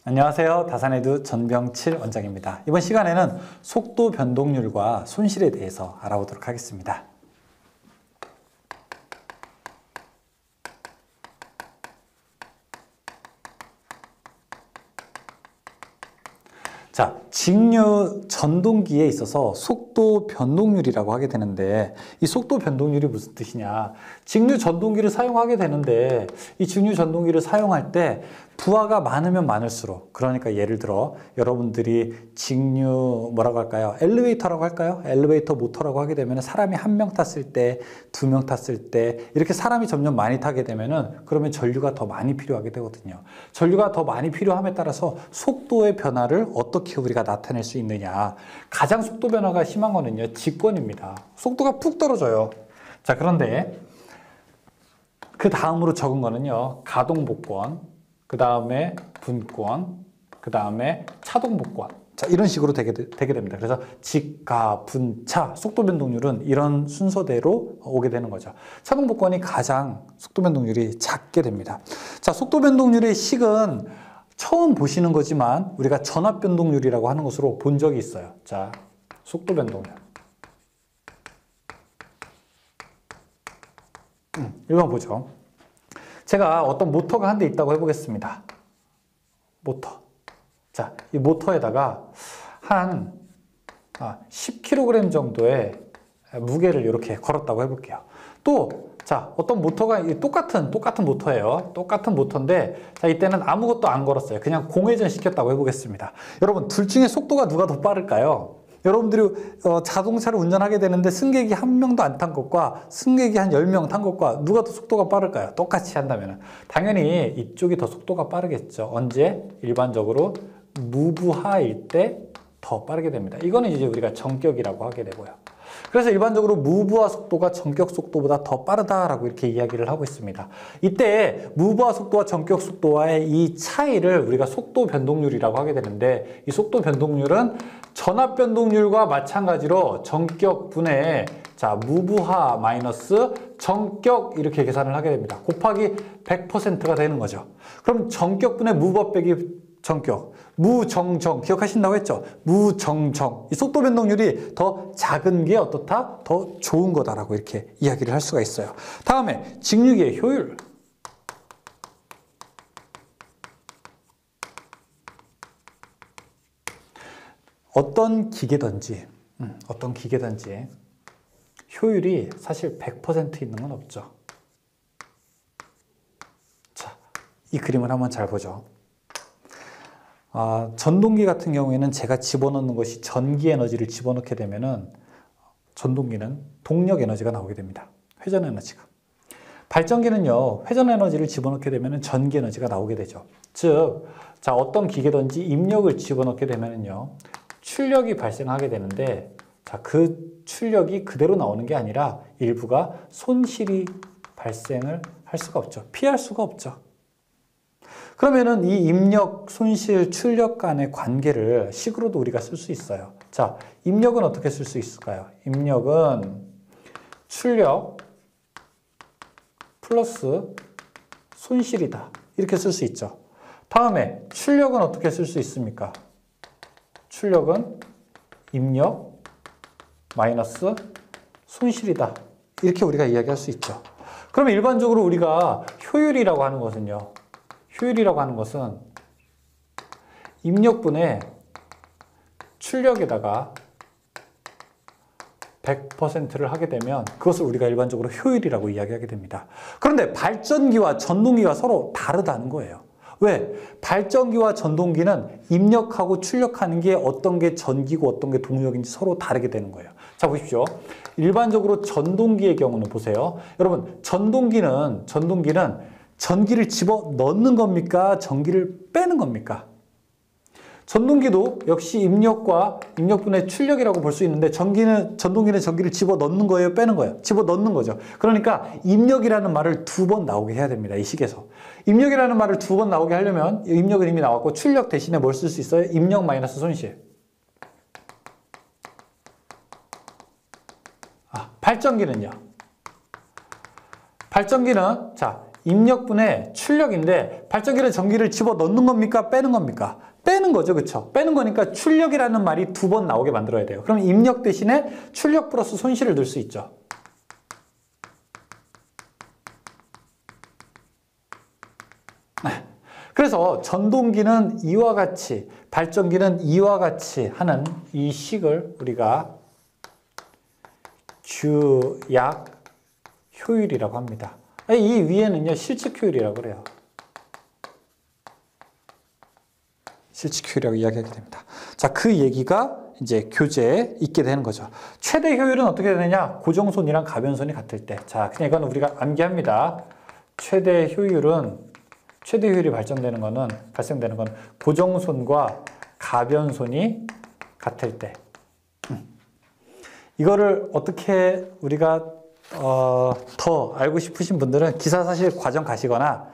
안녕하세요. 다산에듀 전병칠 원장입니다. 이번 시간에는 속도 변동률과 손실에 대해서 알아보도록 하겠습니다. 자, 직류 전동기에 있어서 속도 변동률이라고 하게 되는데, 이 속도 변동률이 무슨 뜻이냐? 직류 전동기를 사용하게 되는데, 이 직류 전동기를 사용할 때 부하가 많으면 많을수록, 그러니까 예를 들어 여러분들이 직류 뭐라고 할까요? 엘리베이터라고 할까요? 엘리베이터 모터라고 하게 되면 사람이 한 명 탔을 때, 두 명 탔을 때 이렇게 사람이 점점 많이 타게 되면은 그러면 전류가 더 많이 필요하게 되거든요. 전류가 더 많이 필요함에 따라서 속도의 변화를 어떻게 우리가 나타낼 수 있느냐? 가장 속도 변화가 심한 거는요, 직권입니다. 속도가 푹 떨어져요. 자, 그런데 그 다음으로 적은 거는요, 가동복권, 그 다음에 분권, 그 다음에 차동복권. 자, 이런 식으로 되게 됩니다. 그래서 직, 가, 분, 차, 속도 변동률은 이런 순서대로 오게 되는 거죠. 차동복권이 가장 속도 변동률이 작게 됩니다. 자, 속도 변동률의 식은 처음 보시는 거지만 우리가 전압 변동률이라고 하는 것으로 본 적이 있어요. 자, 속도 변동률. 1번 보죠. 제가 어떤 모터가 한 대 있다고 해보겠습니다. 모터. 자, 이 모터에다가 한 10kg 정도의 무게를 이렇게 걸었다고 해볼게요. 또, 자, 어떤 모터가 똑같은 모터예요. 똑같은 모터인데, 자, 이때는 아무것도 안 걸었어요. 그냥 공회전 시켰다고 해보겠습니다. 여러분, 둘 중에 속도가 누가 더 빠를까요? 여러분들이 자동차를 운전하게 되는데 승객이 한 명도 안 탄 것과 승객이 한 10명 탄 것과 누가 더 속도가 빠를까요? 똑같이 한다면 당연히 이쪽이 더 속도가 빠르겠죠. 언제? 일반적으로 무브하일 때 더 빠르게 됩니다. 이거는 이제 우리가 전격이라고 하게 되고요. 그래서 일반적으로 무브하 속도가 전격 속도보다 더 빠르다라고 이렇게 이야기를 하고 있습니다. 이때 무브하 속도와 전격 속도와의 이 차이를 우리가 속도 변동률이라고 하게 되는데, 이 속도 변동률은 전압 변동률과 마찬가지로 전격분의 무브하 마이너스 전격 이렇게 계산을 하게 됩니다. 곱하기 100%가 되는 거죠. 그럼 전격분의 무브하 빼기 전격, 무정정 기억하신다고 했죠? 무정정. 이 속도 변동률이 더 작은 게 어떻다? 더 좋은 거다라고 이렇게 이야기를 할 수가 있어요. 다음에 직류기의 효율. 어떤 기계든지 효율이 사실 100% 있는 건 없죠. 자, 이 그림을 한번 잘 보죠. 전동기 같은 경우에는 제가 집어넣는 것이 전기 에너지를 집어넣게 되면은 전동기는 동력 에너지가 나오게 됩니다. 회전 에너지가. 발전기는요, 회전 에너지를 집어넣게 되면은 전기 에너지가 나오게 되죠. 즉, 자, 어떤 기계든지 입력을 집어넣게 되면은요, 출력이 발생하게 되는데, 자, 그 출력이 그대로 나오는 게 아니라 일부가 손실이 발생을 할 수가 없죠. 피할 수가 없죠. 그러면은 이 입력, 손실, 출력 간의 관계를 식으로도 우리가 쓸 수 있어요. 자, 입력은 어떻게 쓸 수 있을까요? 입력은 출력 플러스 손실이다. 이렇게 쓸 수 있죠. 다음에 출력은 어떻게 쓸 수 있습니까? 출력은 입력 마이너스 손실이다. 이렇게 우리가 이야기할 수 있죠. 그러면 일반적으로 우리가 효율이라고 하는 것은요. 효율이라고 하는 것은 입력분의 출력에다가 100%를 하게 되면 그것을 우리가 일반적으로 효율이라고 이야기하게 됩니다. 그런데 발전기와 전동기가 서로 다르다는 거예요. 왜? 발전기와 전동기는 입력하고 출력하는 게 어떤 게 전기고 어떤 게 동력인지 서로 다르게 되는 거예요. 자, 보십시오. 일반적으로 전동기의 경우는 보세요. 여러분, 전동기는 전기를 집어 넣는 겁니까? 전기를 빼는 겁니까? 전동기도 역시 입력과 입력분의 출력이라고 볼 수 있는데 전동기는 전기를 집어 넣는 거예요? 빼는 거예요? 집어 넣는 거죠. 그러니까 입력이라는 말을 2번 나오게 해야 됩니다. 이 식에서. 입력이라는 말을 2번 나오게 하려면 입력은 이미 나왔고 출력 대신에 뭘 쓸 수 있어요? 입력 마이너스 손실. 발전기는요. 발전기는 자, 입력분의 출력인데 발전기는 전기를 집어 넣는 겁니까? 빼는 겁니까? 빼는 거죠. 그쵸? 빼는 거니까 출력이라는 말이 2번 나오게 만들어야 돼요. 그럼 입력 대신에 출력 플러스 손실을 넣을 수 있죠. 그래서 전동기는 이와 같이, 발전기는 이와 같이 하는 이 식을 우리가 규약 효율이라고 합니다. 이 위에는요, 실측 효율이라고 그래요. 실측 효율이라고 이야기하게 됩니다. 자, 그 얘기가 이제 교재에 있게 되는 거죠. 최대 효율은 어떻게 되느냐? 고정손이랑 가변손이 같을 때. 자, 그냥 이건 우리가 암기합니다. 최대 효율이 발생되는 거는 고정손과 가변손이 같을 때. 이거를 어떻게 우리가 더 알고 싶으신 분들은 기사 사실 과정 가시거나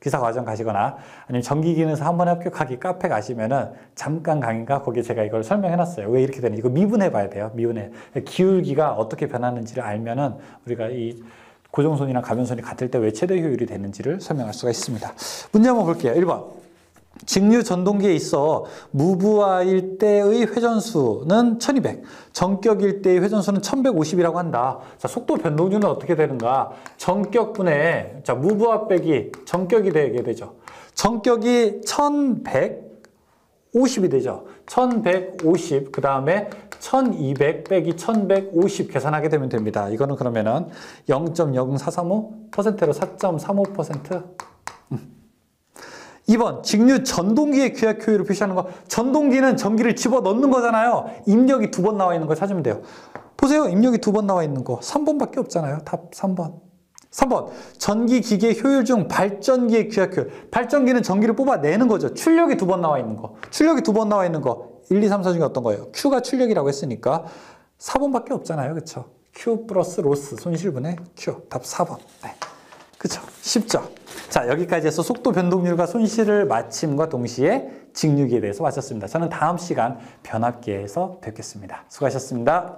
기사 과정 가시거나 아니면 전기기능사 한 번에 합격하기 카페 가시면은 잠깐 강의가 거기에 제가 이걸 설명해 놨어요. 왜 이렇게 되는지. 이거 미분해 봐야 돼요. 미분해. 기울기가 어떻게 변하는지를 알면은 우리가 이 고정손이랑 가변손이 같을 때 왜 최대 효율이 되는지를 설명할 수가 있습니다. 문제 한번 볼게요. 1번. 직류 전동기에 있어 무부하일 때의 회전수는 1200, 전격일 때의 회전수는 1150이라고 한다. 자, 속도 변동률은 어떻게 되는가? 전격분의, 자, 무부하 빼기 전격이 되게 되죠. 전격이 1150이 되죠. 1150, 그 다음에 1200 빼기 1150 계산하게 되면 됩니다. 이거는 그러면은 0.0435%로 4.35%. 2번, 직류 전동기의 규약 효율을 표시하는 거. 전동기는 전기를 집어넣는 거잖아요. 입력이 2번 나와 있는 거 찾으면 돼요. 보세요. 입력이 2번 나와 있는 거. 3번밖에 없잖아요. 답 3번. 3번, 전기기계 효율 중 발전기의 규약 효율. 발전기는 전기를 뽑아내는 거죠. 출력이 2번 나와 있는 거. 출력이 2번 나와 있는 거. 1, 2, 3, 4 중에 어떤 거예요? Q가 출력이라고 했으니까 4번밖에 없잖아요. 그쵸? Q 플러스 로스, 손실분의 Q. 답 4번. 네. 그쵸? 쉽죠? 자, 여기까지 해서 속도 변동률과 손실을 마침과 동시에 직류기에 대해서 마쳤습니다. 저는 다음 시간 변압기에서 뵙겠습니다. 수고하셨습니다.